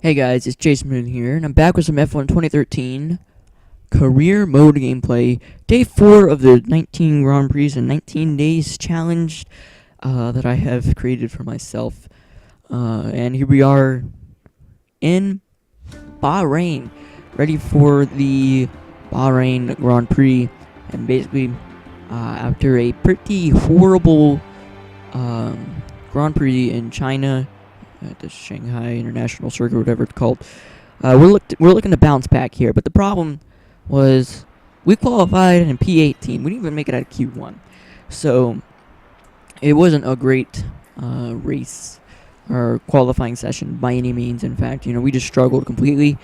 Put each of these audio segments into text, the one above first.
Hey guys, it's Jason Moon here, and I'm back with some F1 2013 career mode gameplay. Day 4 of the 19 Grand Prix and 19 days challenge that I have created for myself. And here we are in Bahrain, ready for the Bahrain Grand Prix. And basically, after a pretty horrible Grand Prix in China, at the Shanghai International Circuit, whatever it's called, we're looking to bounce back here. But the problem was we qualified in P18. We didn't even make it out of Q1, so it wasn't a great race or qualifying session by any means. In fact, we just struggled completely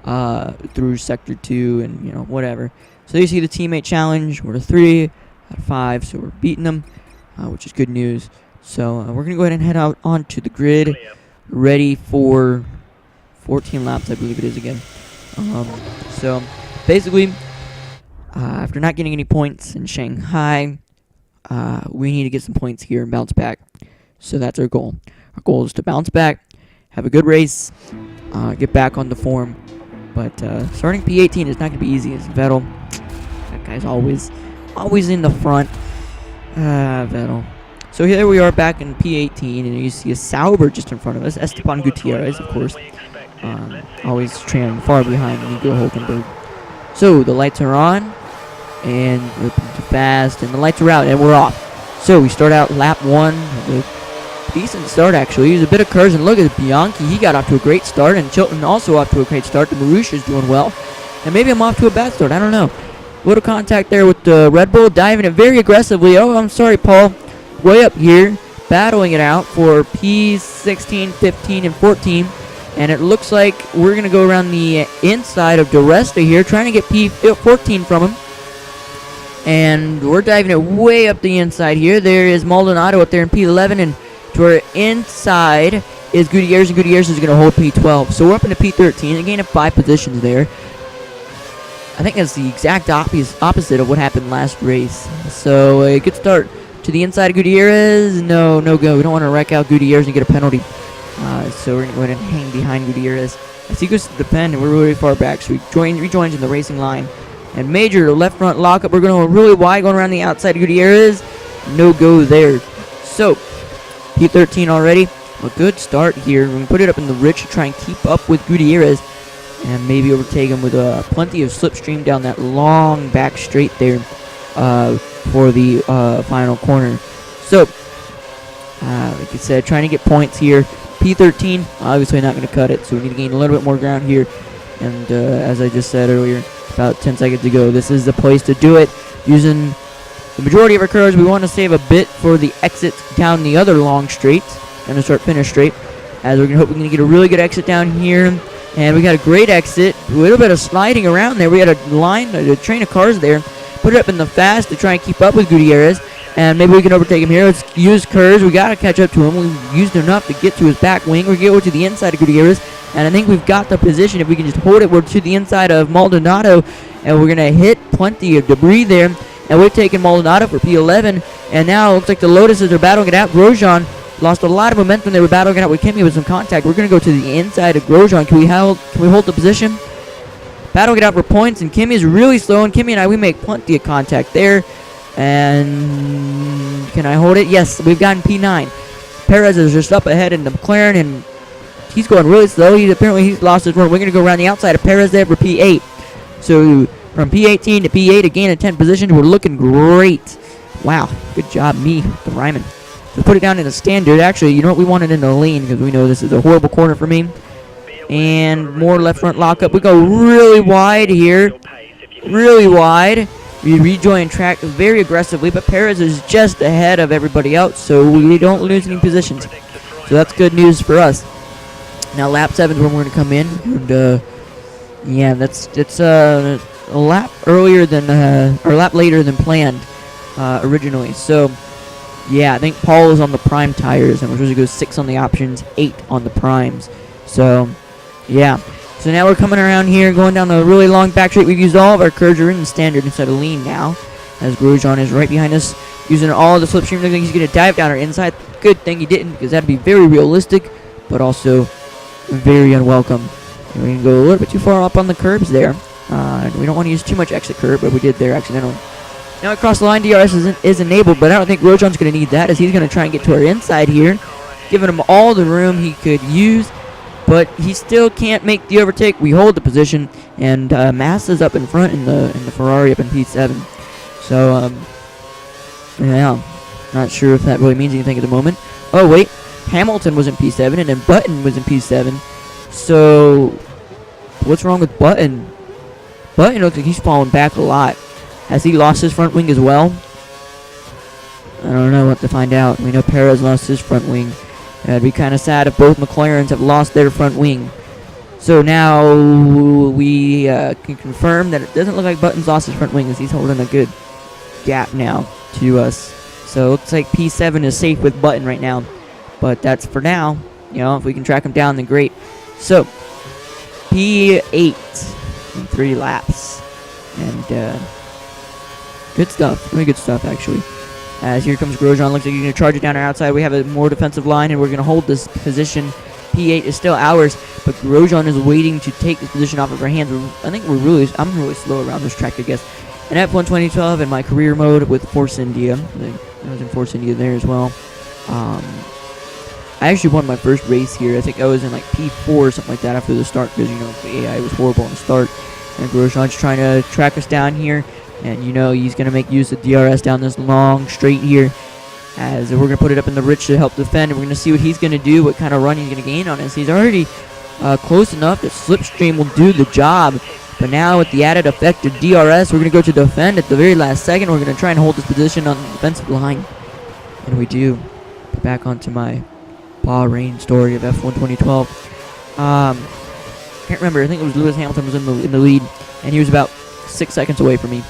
through Sector 2 and whatever. So you see the teammate challenge. We're 3 out of 5, so we're beating them, which is good news. So we're going to go ahead and head out onto the grid, ready for 14 laps, I believe it is again. So basically, after not getting any points in Shanghai, we need to get some points here and bounce back. So that's our goal. Our goal is to bounce back, have a good race, get back on the form. But starting P18 is not going to be easy. It's Vettel. That guy's always in the front. Vettel. So here we are back in P18, and you see a Sauber just in front of us. Esteban Gutierrez, of course, always trailing far behind Nico Hulkenberg. So the lights are on, and we're too fast, and the lights are out, and we're off. So we start out lap 1, a decent start actually. There's a bit of curves, and look at Bianchi. He got off to a great start, and Chilton also off to a great start. The Marusha's doing well, and maybe I'm off to a bad start. I don't know. Little contact there with the Red Bull, diving it very aggressively. Oh, I'm sorry, Paul. Way up here, battling it out for P16, 15, and 14. And it looks like we're going to go around the inside of DeResta here, trying to get P14 from him. And we're diving it way up the inside here. There is Maldonado up there in P11, and to our inside is Gutierrez, and Gutierrez is going to hold P12. So we're up into P13, a gain of 5 positions there. I think that's the exact opposite of what happened last race. So a good start. To the inside of Gutierrez, no go. We don't want to wreck out Gutierrez and get a penalty. So we're going to go ahead and hang behind Gutierrez. As he goes to the pen, and we're really far back, so he rejoins in the racing line. And major left front lockup, we're going to go really wide, going around the outside of Gutierrez. No go there. So, P13 already. A good start here. We're going to put it up in the rich to try and keep up with Gutierrez. And maybe overtake him with plenty of slipstream down that long back straight there. For the final corner. So, like I said, trying to get points here. P13, obviously not going to cut it, so we need to gain a little bit more ground here. And as I just said earlier, about 10 seconds ago, this is the place to do it. Using the majority of our curves, we want to save a bit for the exit down the other long straight. Going to start finish straight. As we're going to hope we're going to get a really good exit down here. And we got a great exit. A little bit of sliding around there. We had a train of cars there. Put it up in the fast to try and keep up with Gutierrez, and maybe we can overtake him here. Let's use curves. We got to catch up to him. We've used enough to get to his back wing. We're going to go to the inside of Gutierrez, and I think we've got the position. If we can just hold it, we're to the inside of Maldonado, and we're going to hit plenty of debris there, and we're taking Maldonado for P11, and now it looks like the Lotuses are battling it out. Grosjean lost a lot of momentum. They were battling it out with Kimi with some contact. We're going to go to the inside of Grosjean. Can we hold the position? Battling it out for points, and Kimi is really slow, and Kimi and we make plenty of contact there. And can I hold it? Yes, we've gotten P9. Perez is just up ahead in the McLaren, and he's going really slow. He's lost his run. We're going to go around the outside of Perez there for P8. So from P18 to P8, a gain of 10 positions. We're looking great. Wow, good job, me, the Ryman. To put it down in the standard, actually, you know what? We want it in the lane because we know this is a horrible corner for me. And more left front lockup. We go really wide here. Really wide. We rejoin track very aggressively, but Perez is just ahead of everybody else, so we don't lose any positions. So that's good news for us. Now lap 7 is when we're going to come in. And yeah, it's a lap earlier than or lap later than planned originally. So yeah, I think Paul is on the prime tires, and we're supposed to go 6 on the options, 8 on the primes. So yeah, so now we're coming around here, going down the really long back straight. We've used all of our curves. Are in the standard instead of lean now, as Grosjean is right behind us, using all of the slipstream. Looks like he's going to dive down our inside. Good thing he didn't, because that'd be very realistic, but also very unwelcome. And we can go a little bit too far up on the curbs there. And we don't want to use too much exit curb, but we did there accidentally. Now across the line, DRS is enabled, but I don't think Grosjean's going to need that, as he's going to try and get to our inside here, giving him all the room he could use, but he still can't make the overtake. We hold the position, and Massa's up in front in the Ferrari up in P7. So, yeah, not sure if that really means anything at the moment. Oh, wait, Hamilton was in P7, and then Button was in P7. So, what's wrong with Button? Button looks like he's fallen back a lot. Has he lost his front wing as well? I don't know. We'll have to find out. We know Perez lost his front wing. It'd be kind of sad if both McLarens have lost their front wing. So now we can confirm that it doesn't look like Button's lost his front wing, as he's holding a good gap now to us. So it looks like P7 is safe with Button right now. But that's for now. You know, if we can track him down, then great. So, P8 in 3 laps. And, good stuff. Really good stuff, actually. As here comes Grosjean. Looks like he's going to charge it down our outside. We have a more defensive line, and we're going to hold this position. P8 is still ours, but Grosjean is waiting to take this position off of our hands. I think I'm really slow around this track, I guess. And F1 2012 in my career mode with Force India. I was in Force India there as well. I actually won my first race here. I think I was in like P4 or something like that after the start, because, you know, the AI was horrible in the start. And Grosjean's trying to track us down here. And, you know, he's going to make use of DRS down this long straight here. As we're going to put it up in the rich to help defend. And we're going to see what he's going to do, what kind of run he's going to gain on us. He's already close enough that Slipstream will do the job. But now with the added effect of DRS, we're going to go to defend at the very last second. We're going to try and hold this position on the defensive line. And we do. Back onto my Bahain story of F1 2012. Can't remember. I think it was Lewis Hamilton was in the lead. And he was about 6 seconds away from me.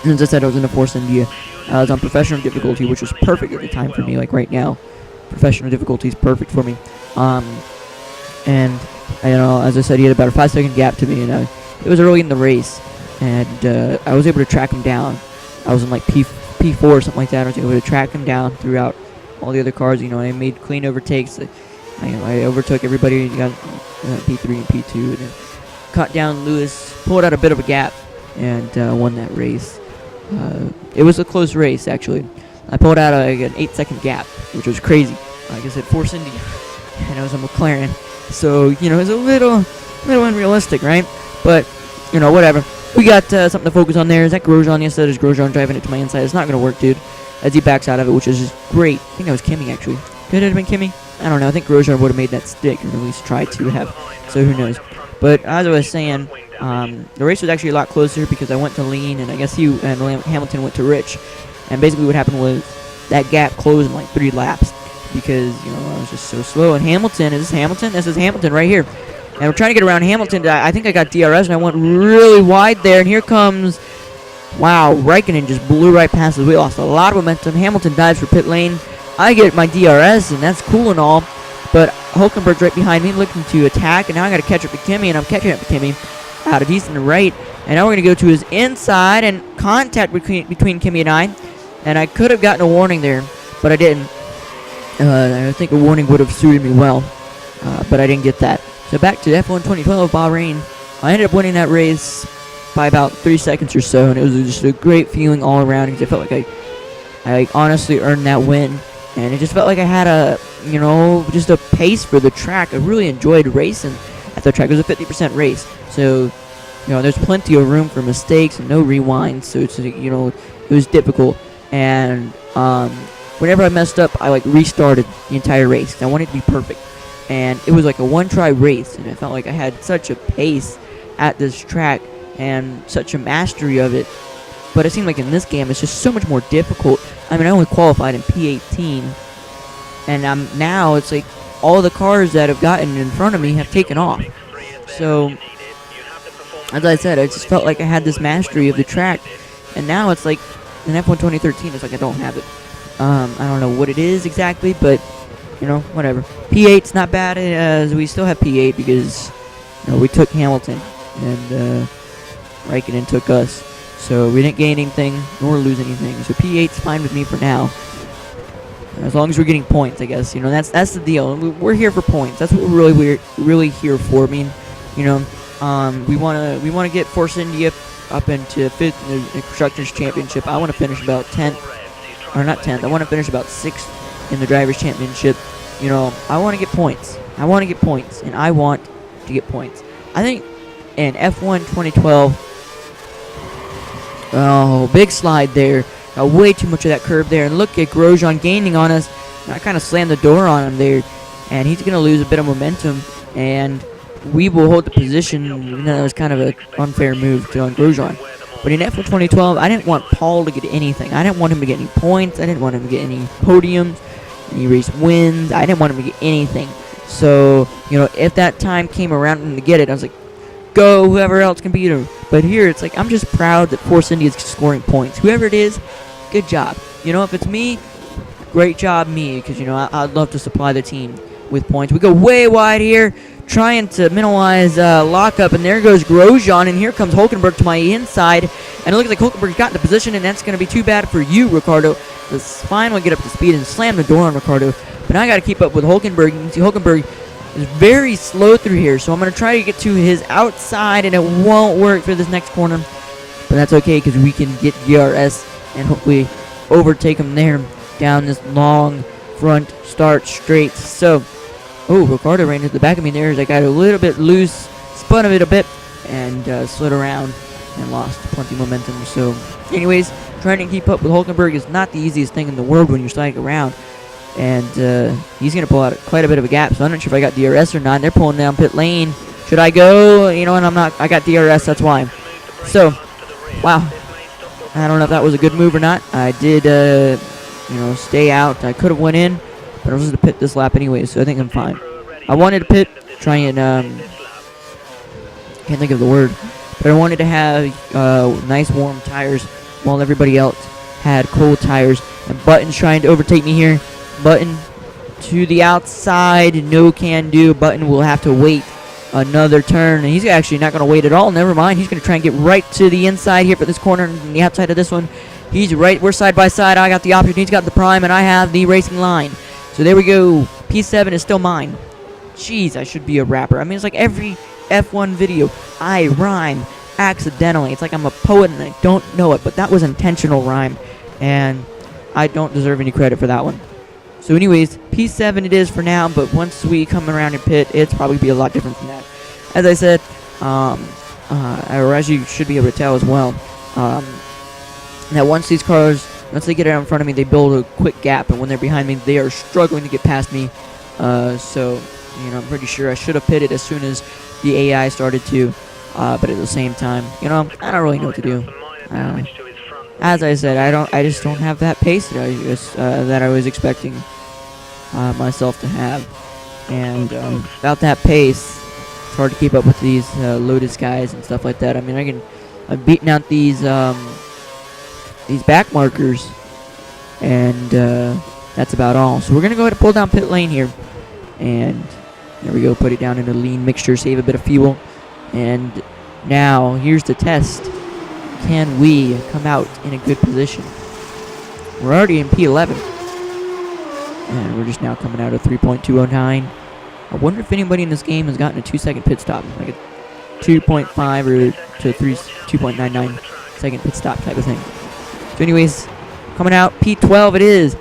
And as I said, I was in the Force India. I was on professional difficulty, which was perfect at the time for me. Like right now, professional difficulty is perfect for me. And you know, as I said, he had about a 5-second gap to me, and it was early in the race, and I was able to track him down. I was in like P4 or something like that. I was able to track him down throughout all the other cars. You know, I made clean overtakes. I overtook everybody. Got P3 and P2, and then cut down Lewis, pulled out a bit of a gap, and won that race. It was a close race, actually. I pulled out an 8-second gap, which was crazy. Like I said, Force India, and I was a McLaren. So, you know, it's a little unrealistic, right? But, you know, whatever. We got something to focus on there. Is that Grosjean? Yes, that is Grosjean driving it to my inside. It's not going to work, dude, as he backs out of it, which is just great. I think that was Kimi, actually. Could it have been Kimi? I don't know. I think Grosjean would have made that stick, or at least tried to have. So who knows? But as I was saying, the race was actually a lot closer because I went to lean, and I guess he and Hamilton went to rich. And basically what happened was that gap closed in like 3 laps because, you know, I was just so slow. And Hamilton, is this Hamilton? This is Hamilton right here. And we're trying to get around Hamilton. I think I got DRS, and I went really wide there. And here comes, wow, Raikkonen just blew right past us. We lost a lot of momentum. Hamilton dives for pit lane. I get my DRS, and that's cool and all. But Hulkenberg's right behind me looking to attack. And now I got to catch up to Kimi, and I'm catching up to Kimi out of decent right. And now we're going to go to his inside, and contact between Kimi and I. And I could have gotten a warning there, but I didn't. I think a warning would have suited me well, but I didn't get that. So back to F1 2012 Bahrain. I ended up winning that race by about 3 seconds or so, and it was just a great feeling all around because I felt like I honestly earned that win. And it just felt like I had a, you know, just a pace for the track. I really enjoyed racing at the track. It was a 50% race, so, you know, there's plenty of room for mistakes and no rewinds, so it's, you know, it was difficult. And whenever I messed up, I like restarted the entire race. I wanted it to be perfect. And it was like a one-try race, and I felt like I had such a pace at this track and such a mastery of it. But it seemed like in this game, it's just so much more difficult. I mean, I only qualified in P18, and now it's like all the cars that have gotten in front of me have taken off. So, as I said, I just felt like I had this mastery of the track, and now it's like in F1 2013, it's like I don't have it. I don't know what it is exactly, but, you know, whatever. P8's not bad, as we still have P8 because, you know, we took Hamilton, and Raikkonen took us. So we didn't gain anything, nor lose anything. So P8's fine with me for now. As long as we're getting points, I guess. You know, that's the deal. We're here for points. That's what we're really here for. I mean, you know, we wanna get Force India up into 5th in the Constructors Championship. I want to finish about 10th, or not 10th. I want to finish about 6th in the Drivers Championship. You know, I want to get points. I want to get points, and I want to get points. I think in F1 2012, oh, big slide there. Got way too much of that curve there. And look at Grosjean gaining on us. And I kind of slammed the door on him there. And he's going to lose a bit of momentum. And we will hold the position, even though that was kind of an unfair move to on Grosjean. But in F1 2012, I didn't want Paul to get anything. I didn't want him to get any points. I didn't want him to get any podiums, any race wins. I didn't want him to get anything. So, you know, if that time came around for him to get it, I was like, go, whoever else can beat him. But here, it's like, I'm just proud that Force India is scoring points. Whoever it is, good job. You know, if it's me, great job me, because, you know, I'd love to supply the team with points. We go way wide here, trying to minimize lockup, and there goes Grosjean, and here comes Hulkenberg to my inside, and it looks like Hulkenberg got into position, and that's going to be too bad for you, Ricardo. Let's finally get up to speed and slam the door on Ricardo. But now I got to keep up with Hulkenberg. You can see Hulkenberg is very slow through here, so I'm going to try to get to his outside, and it won't work for this next corner. But that's okay, because we can get DRS and hopefully overtake him there down this long front start straight. So, oh, Ricardo ran into the back of me there as I got a little bit loose, spun it a bit, and slid around and lost plenty of momentum. So, anyways, trying to keep up with Hulkenberg is not the easiest thing in the world when you're sliding around. And he's going to pull out quite a bit of a gap, so I'm not sure if I got DRS or not. They're pulling down pit lane. Should I go? You know, and I'm not. I got DRS, that's why. So, wow. I don't know if that was a good move or not. I did, you know, stay out. I could have went in, but I was going to pit this lap anyway, so I think I'm fine. I wanted to pit, try and, can't think of the word, but I wanted to have nice warm tires while everybody else had cold tires. And Button's trying to overtake me here. Button to the outside, no can do. Button will have to wait another turn, and he's actually not going to wait at all. Never mind, he's going to try and get right to the inside here for this corner and the outside of this one. He's right, we're side by side. I got the option, he's got the prime, and I have the racing line. So there we go. P7 is still mine. Jeez, I should be a rapper. I mean, it's like every F1 video I rhyme accidentally. It's like I'm a poet and I don't know it, but that was intentional rhyme, and I don't deserve any credit for that one. So anyways, P7 it is for now, but once we come around and pit, it's probably be a lot different from that. As I said, or as you should be able to tell as well, that once these cars, once they get out in front of me, they build a quick gap, and when they're behind me, they are struggling to get past me. So, you know, I'm pretty sure I should have pitted as soon as the AI started to, but at the same time, you know, I don't really know what to do. As I said, I just don't have that pace that I was expecting myself to have, and without that pace, it's hard to keep up with these Lotus guys and stuff like that. I mean, I've beaten out these back markers, and that's about all. So we're gonna go ahead and pull down pit lane here, and there we go. Put it down in a lean mixture, save a bit of fuel, and now here's the test. Can we come out in a good position? We're already in P11. And we're just now coming out of 3.209. I wonder if anybody in this game has gotten a 2-second pit stop. Like a 2.5 or to 2.99 second pit stop type of thing. So anyways, coming out P12 it is.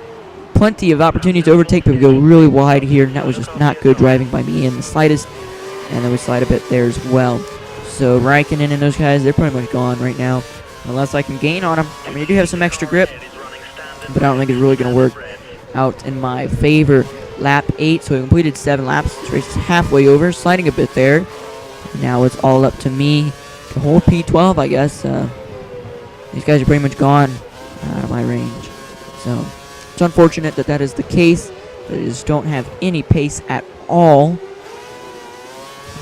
Plenty of opportunities to overtake, but we go really wide here. And that was just not good driving by me in the slightest. And then we slide a bit there as well. So Raikkonen and those guys, they're pretty much gone right now. Unless I can gain on them. I mean, I do have some extra grip, but I don't think it's really going to work out in my favor. Lap 8, so we completed 7 laps. This race is halfway over, sliding a bit there. Now it's all up to me to hold P12, I guess. These guys are pretty much gone out of my range. So it's unfortunate that that is the case. They just don't have any pace at all.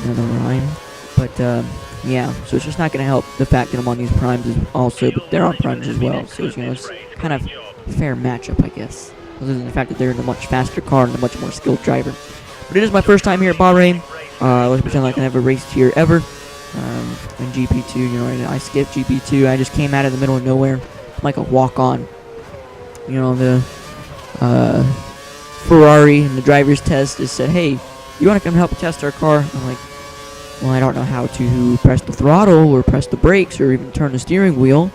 Another rhyme. But, yeah, so it's just not going to help the fact that I'm on these primes also, but they're on primes as well. So, you know, it's kind of a fair matchup, I guess. Other than the fact that they're in a much faster car and a much more skilled driver. But it is my first time here at Bahrain. Let's pretend like I never raced here ever. In GP2, you know, I skipped GP2. I just came out of the middle of nowhere like a walk-on. You know, the Ferrari in the driver's test has said, hey, you want to come help test our car? I'm like, well, I don't know how to press the throttle or press the brakes or even turn the steering wheel.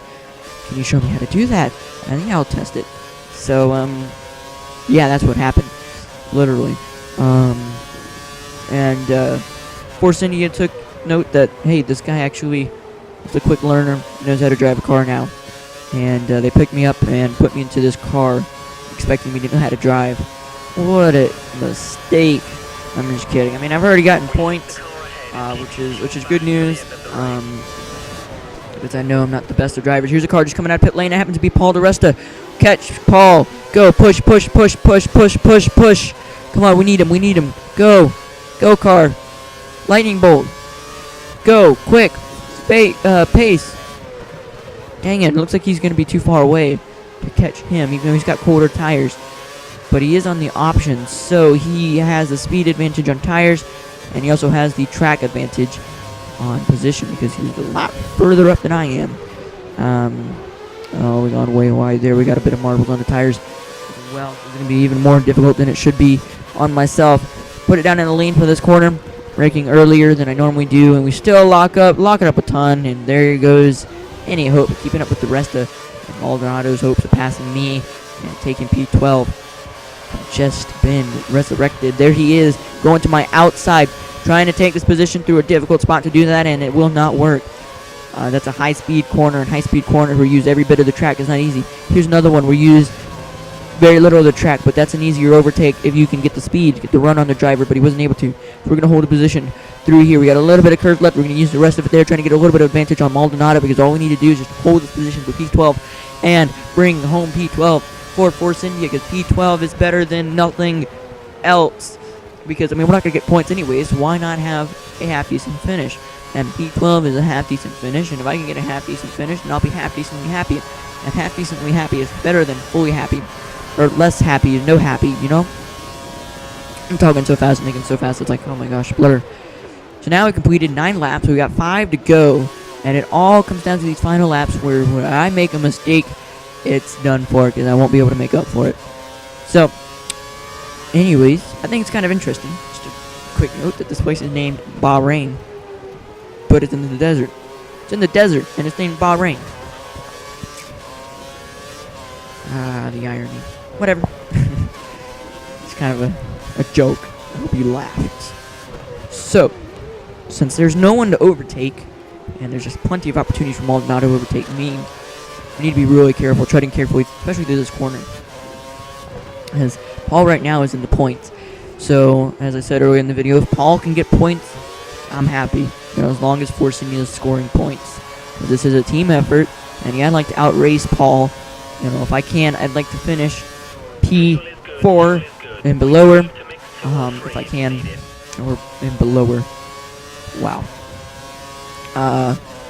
Can you show me how to do that? I think I'll test it. So, yeah, that's what happened. Literally. Force India took note that, hey, this guy actually is a quick learner, knows how to drive a car now. And they picked me up and put me into this car, expecting me to know how to drive. What a mistake. I'm just kidding. I mean, I've already gotten points, which is good news. Because I know I'm not the best of drivers. Here's a car just coming out of pit lane. It happens to be Paul DeResta. Catch, Paul. Go, push, push, push, push, push, push, push. Come on, we need him, we need him. Go. Go, car. Lightning bolt. Go, quick. Pace. Dang it, it looks like he's going to be too far away to catch him, even though he's got colder tires. But he is on the options, so he has the speed advantage on tires, and he also has the track advantage on position because he's a lot further up than I am. Oh, we gone way wide there. We got a bit of marbles on the tires. Well, it's going to be even more difficult than it should be on myself. Put it down in the lane for this corner, braking earlier than I normally do, and we still lock it up a ton, and there goes any hope of keeping up with the rest of Maldonado's hopes of passing me and taking P12. I've just been resurrected. There he is, going to my outside, trying to take this position through a difficult spot to do that, and it will not work. That's a high-speed corner, and high-speed corners we use every bit of the track. It's not easy. Here's another one. We use very little of the track, but that's an easier overtake if you can get the speed, get the run on the driver, but he wasn't able to. So we're going to hold a position through here. We got a little bit of curve left. We're going to use the rest of it there, trying to get a little bit of advantage on Maldonado, because all we need to do is just hold this position for P12 and bring home P12 for Force India, because P12 is better than nothing else. Because, I mean, we're not going to get points anyways, so why not have a half-decent finish? And P12 is a half-decent finish, and if I can get a half-decent finish, then I'll be half-decently happy. And half-decently happy is better than fully happy. Or less happy, no happy, you know? I'm talking so fast and thinking so fast, it's like, oh my gosh, blur. So now we completed 9 laps, we got 5 to go, and it all comes down to these final laps where when I make a mistake, it's done for, because I won't be able to make up for it. So, anyways, I think it's kind of interesting. Just a quick note that this place is named Bahain, but it's in the desert. It's in the desert, and it's named Bahain. Ah, the irony. Whatever. It's kind of a joke. I hope you laughed. So, since there's no one to overtake, and there's just plenty of opportunities for Maldonado to overtake me, we need to be really careful, treading carefully, especially through this corner. As Paul right now is in the points. So, as I said earlier in the video, if Paul can get points, I'm happy. You know, as long as Force India is scoring points. This is a team effort, and yeah, I'd like to outrace Paul. You know, if I can, I'd like to finish P4 and below her. If I can, or and below her. Wow.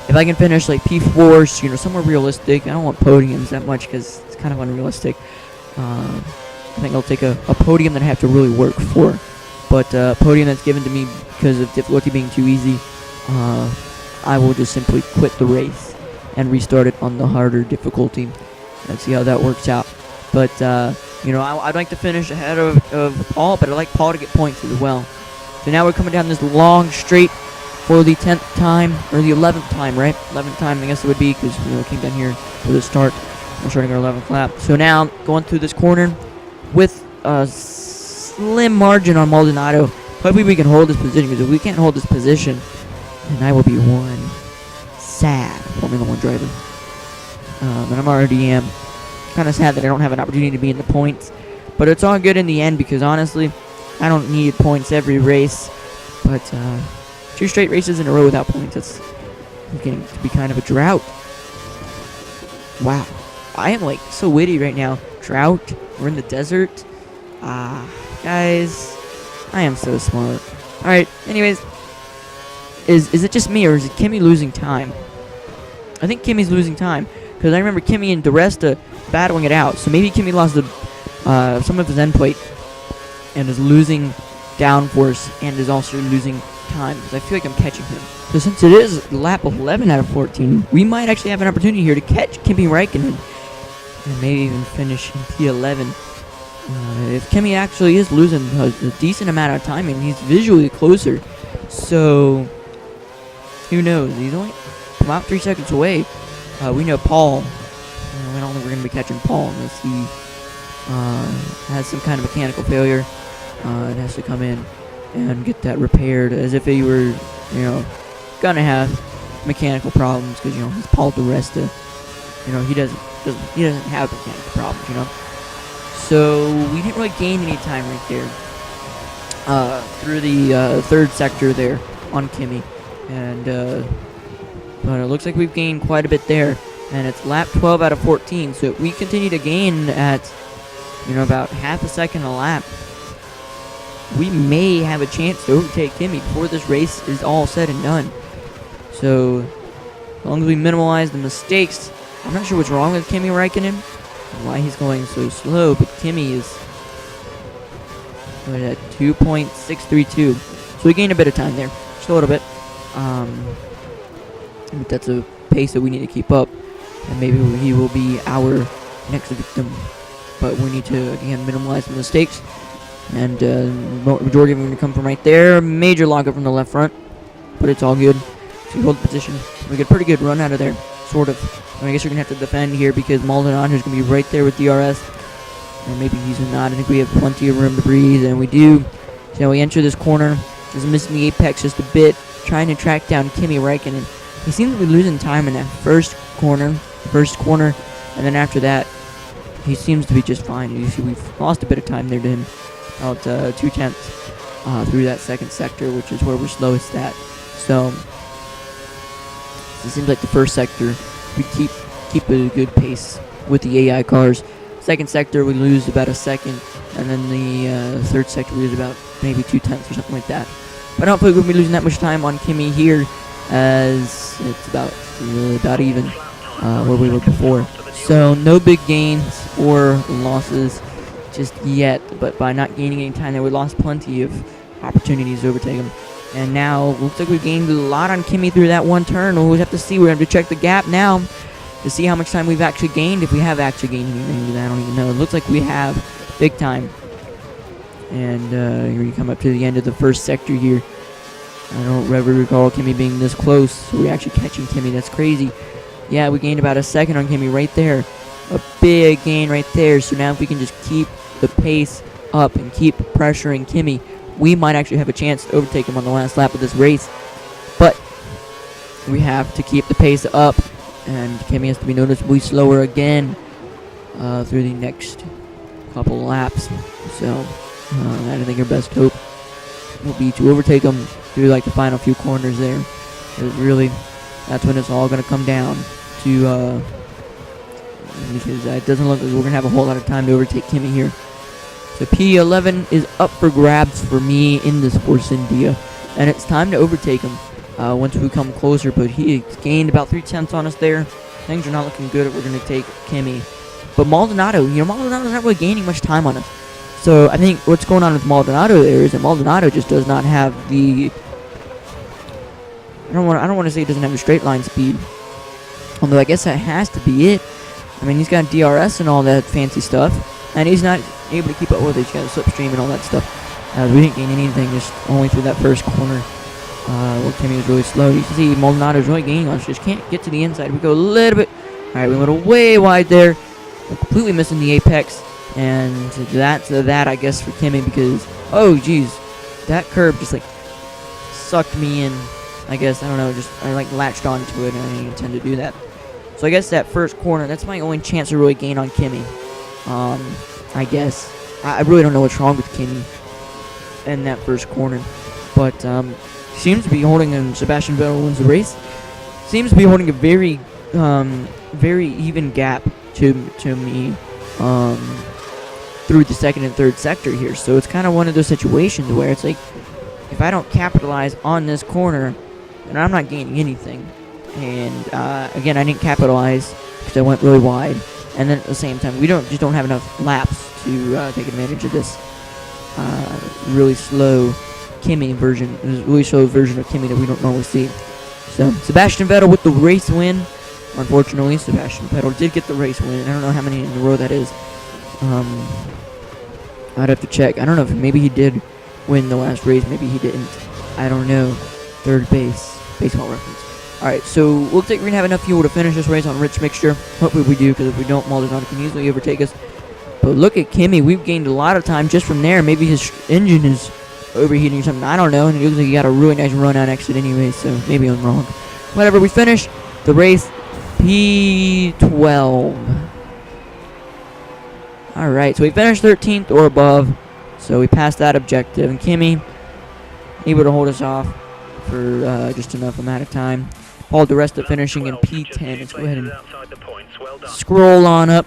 If I can finish like P4, you know, somewhere realistic. I don't want podiums that much because it's kind of unrealistic. I think I'll take a podium that I have to really work for. But a podium that's given to me because of difficulty being too easy, I will just simply quit the race and restart it on the harder difficulty. Let's see how that works out. But, you know, I'd like to finish ahead of Paul, but I'd like Paul to get points as well. So now we're coming down this long straight for the 10th time, or the 11th time, right? 11th time, I guess it would be, because, you know, it came down here for the start. We're starting our 11th lap. So now, going through this corner with a slim margin on Maldonado. Hopefully we can hold this position, because if we can't hold this position, then I will be one sad Formula 1 driver. And I'm already kind of sad that I don't have an opportunity to be in the points. But it's all good in the end, because honestly, I don't need points every race. But 2 straight races in a row without points, that's getting to be kind of a drought. Wow. I am like so witty right now. Drought. We're in the desert. Guys, I am so smart. Alright, anyways. Is it just me, or is it Kimmy losing time? I think Kimmy's losing time, because I remember Kimmy and DeResta battling it out. So maybe Kimmy lost some of his end plate and is losing downforce and is also losing time, because I feel like I'm catching him. So since it is lap 11 out of 14, we might actually have an opportunity here to catch Kimi Räikkönen and maybe even finish in P11. if Kimi actually is losing a decent amount of time, and he's visually closer, so who knows? He's only about 3 seconds away. We know Paul. I don't think we're going to be catching Paul unless he has some kind of mechanical failure and has to come in and get that repaired, as if he were, gonna have mechanical problems, because he's Paul di Resta. He doesn't have mechanical problems. So we didn't really gain any time right there through the third sector there on Kimi, and but it looks like we've gained quite a bit there, and it's lap 12 out of 14. So if we continue to gain at about half a second a lap, we may have a chance to overtake Kimi before this race is all said and done. So as long as we minimize the mistakes, I'm not sure what's wrong with Kimi Räikkönen, why he's going so slow, but Kimi is at 2.632. So we gained a bit of time there, just a little bit. But that's a pace that we need to keep up, and maybe he will be our next victim. But we need to, again, minimize the mistakes, and majority of them are going to come from right there. Major lockup from the left front, but it's all good. So we hold the position. We get a pretty good run out of there, sort of. I guess you're going to have to defend here, because Maldonado is going to be right there with DRS. Or maybe he's not. I think we have plenty of room to breathe, and we do. So we enter this corner, just missing the apex just a bit, trying to track down Kimi Räikkönen. He seems to be losing time in that first corner, and then after that, he seems to be just fine. You see, we've lost a bit of time there to him, about 2/10 through that second sector, which is where we're slowest at. So it seems like the first sector we keep a good pace with the AI cars. Second sector we lose about a second, and then the third sector we lose about maybe 2/10 or something like that. But I don't think we'll be losing that much time on Kimi here, as it's about even where we were before. So no big gains or losses just yet, but by not gaining any time there, we lost plenty of opportunities to overtake him. And now looks like we've gained a lot on Kimi through that one turn. We'll have to see. We're going to have to check the gap now to see how much time we've actually gained, if we have actually gained anything. I don't even know. It looks like we have big time. And here we come up to the end of the first sector here. I don't ever recall Kimi being this close. So we're actually catching Kimi. That's crazy. Yeah, we gained about a second on Kimi right there. A big gain right there. So now if we can just keep the pace up and keep pressuring Kimi, we might actually have a chance to overtake him on the last lap of this race. But we have to keep the pace up, and Kimi has to be noticeably slower again through the next couple laps. So I think our best hope will be to overtake him through like the final few corners there. Because really, that's when it's all going to come down to, because it doesn't look like we're going to have a whole lot of time to overtake Kimi here. So P11 is up for grabs for me in this Force India, and it's time to overtake him once we come closer. But he gained about 3/10 on us there. Things are not looking good if we're going to take Kimi. But Maldonado, Maldonado's not really gaining much time on us. So I think what's going on with Maldonado there is that Maldonado just does not have the. I don't want to say he doesn't have the straight line speed, although I guess that has to be it. I mean, he's got DRS and all that fancy stuff, and he's not able to keep up with it. He's got a slipstream and all that stuff. We didn't gain anything, just only through that first corner where Kimi was really slow. You can see Maldonado's really gaining on us, just can't get to the inside. We go a little bit. Alright, we went way wide there. We're completely missing the apex, and that's that, I guess, for Kimi, because, oh, geez, that curb just, like, sucked me in. I guess, I don't know, I like latched onto it, and I didn't intend to do that. So I guess that first corner, that's my only chance to really gain on Kimi. I guess. I really don't know what's wrong with Kimi in that first corner. But seems to be holding, and Sebastian Vettel wins the race. Seems to be holding a very, very even gap to me through the second and third sector here. So it's kind of one of those situations where it's like, if I don't capitalize on this corner, then I'm not gaining anything. And again, I didn't capitalize because I went really wide. And then at the same time, we just don't have enough laps to take advantage of this really slow Kimi version, really slow version of Kimi that we don't normally see. So Sebastian Vettel with the race win. Unfortunately, Sebastian Vettel did get the race win. I don't know how many in a row that is. I'd have to check. I don't know if maybe he did win the last race. Maybe he didn't. I don't know. Third base. Baseball reference. Alright, so looks like we're going to have enough fuel to finish this race on Rich Mixture. Hopefully we do, because if we don't, Maldonado can easily overtake us. But look at Kimmy. We've gained a lot of time just from there. Maybe his engine is overheating or something. I don't know. And it looks like he got a really nice run-out exit anyway, so maybe I'm wrong. Whatever, we finish the race P12. Alright, so we finished 13th or above. So we passed that objective. And Kimmy able to hold us off for just enough amount of time. Paul DeResta finishing in P10. Let's go ahead and scroll on up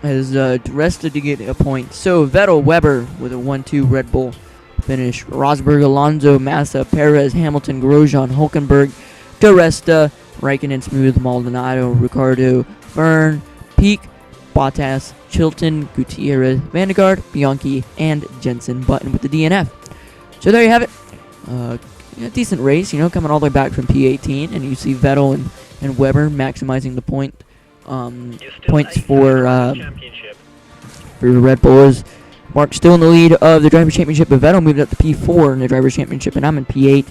as DeResta to get a point. So Vettel, Weber with a 1-2 Red Bull finish. Rosberg, Alonso, Massa, Perez, Hamilton, Grosjean, Hulkenberg, DeResta, Raikkonen, Smooth, Maldonado, Ricardo, Verne, Peak, Bottas, Chilton, Gutierrez, Vandegaard, Bianchi, and Jensen Button with the DNF. So there you have it. A decent race, you know, coming all the way back from P18, and you see Vettel and Weber maximizing the points for the Red Bulls. Mark still in the lead of the Drivers' Championship, but Vettel moved up to P4 in the Drivers' Championship, and I'm in P8,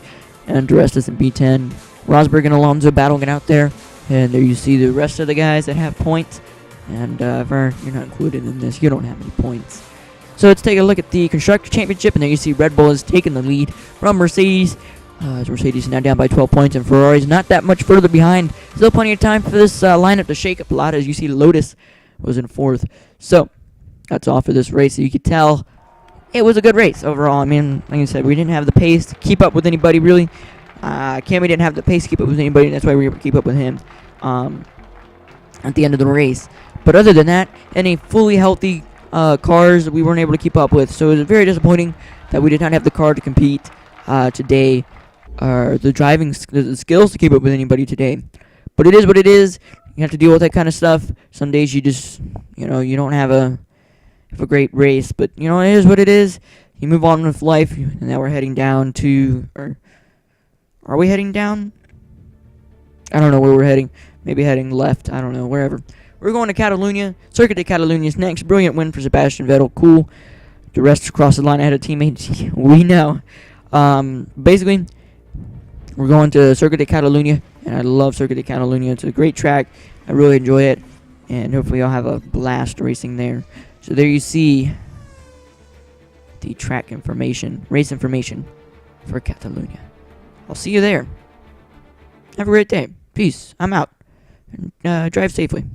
and the rest is in P10. Rosberg and Alonso battling it out there, and there you see the rest of the guys that have points, and Verne, you're not included in this. You don't have any points. So let's take a look at the Constructor Championship, and there you see Red Bull is taking the lead from Mercedes. Mercedes is now down by 12 points, and Ferrari's not that much further behind. Still plenty of time for this lineup to shake up a lot. As you see, Lotus was in 4th. So that's all for this race. So you could tell it was a good race overall. I mean, like I said, we didn't have the pace to keep up with anybody, really. Cammy didn't have the pace to keep up with anybody, and that's why we were able to keep up with him at the end of the race. But other than that, any fully healthy cars we weren't able to keep up with. So it was very disappointing that we did not have the car to compete today. The driving the skills to keep up with anybody today. But it is what it is. You have to deal with that kind of stuff. Some days you just, you know, you don't have a great race. But, you know, it is what it is. You move on with life. And now we're heading down to, or are we heading down? I don't know where we're heading. Maybe heading left. I don't know. Wherever. We're going to Catalunya. Circuit de Catalunya is next. Brilliant win for Sebastian Vettel. Cool. The rest across the line ahead of teammates. We know. Basically, we're going to Circuit de Catalunya, and I love Circuit de Catalunya. It's a great track. I really enjoy it, and hopefully I'll have a blast racing there. So there you see the track information, race information for Catalunya. I'll see you there. Have a great day. Peace. I'm out. Drive safely.